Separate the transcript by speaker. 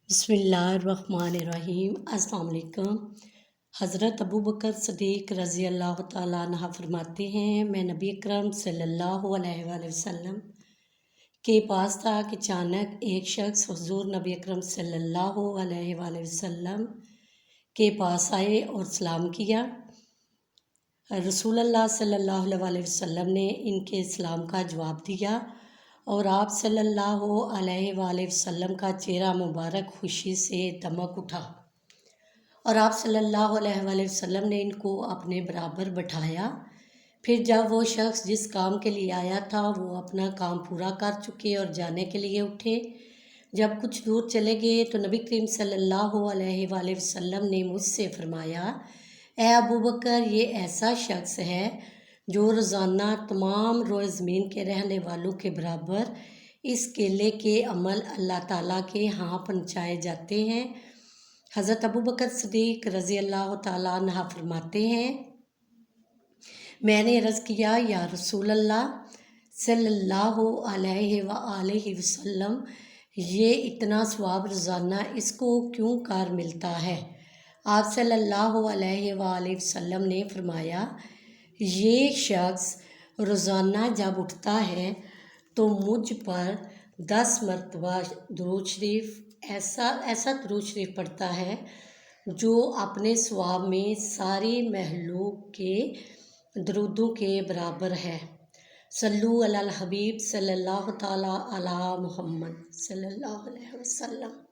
Speaker 1: بسم اللہ الرحمن الرحیم۔ السلام علیکم۔ حضرت ابو بکر صدیق رضی اللہ تعالیٰ عنہ فرماتے ہیں، میں نبی اکرم صلی اللہ علیہ وآلہ وسلم کے پاس تھا کہ اچانک ایک شخص حضور نبی اکرم صلی اللہ علیہ وآلہ وسلم کے پاس آئے اور سلام کیا۔ رسول اللہ صلی اللہ علیہ وآلہ وسلم نے ان کے سلام کا جواب دیا اور آپ صلی اللہ علیہ وآلہ وسلم کا چہرہ مبارک خوشی سے دمک اٹھا اور آپ صلی اللہ علیہ وآلہ وسلم نے ان کو اپنے برابر بٹھایا۔ پھر جب وہ شخص جس کام کے لیے آیا تھا وہ اپنا کام پورا کر چکے اور جانے کے لیے اٹھے، جب کچھ دور چلے گئے تو نبی کریم صلی اللہ علیہ وآلہ وسلم نے مجھ سے فرمایا، اے ابو بکر، یہ ایسا شخص ہے جو روزانہ تمام روئے زمین کے رہنے والوں کے برابر اس کیلے کے عمل اللہ تعالیٰ کے ہاں پہنچائے جاتے ہیں۔ حضرت ابو بکر صدیق رضی اللہ تعالیٰ عنہ فرماتے ہیں، میں نے عرض کیا، یا رسول اللہ صلی اللہ علیہ وآلہ وسلم، یہ اتنا ثواب روزانہ اس کو کیوں کار ملتا ہے؟ آپ صلی اللہ علیہ وآلہ وسلم نے فرمایا، یہ شخص روزانہ جب اٹھتا ہے تو مجھ پر 10 مرتبہ درود شریف ایسا درود شریف پڑھتا ہے جو اپنے ثواب میں ساری مخلوق کے درودوں کے برابر ہے۔ صلو علی الحبیب صلی اللہ تعالیٰ علی محمد صلی اللہ علیہ وسلم۔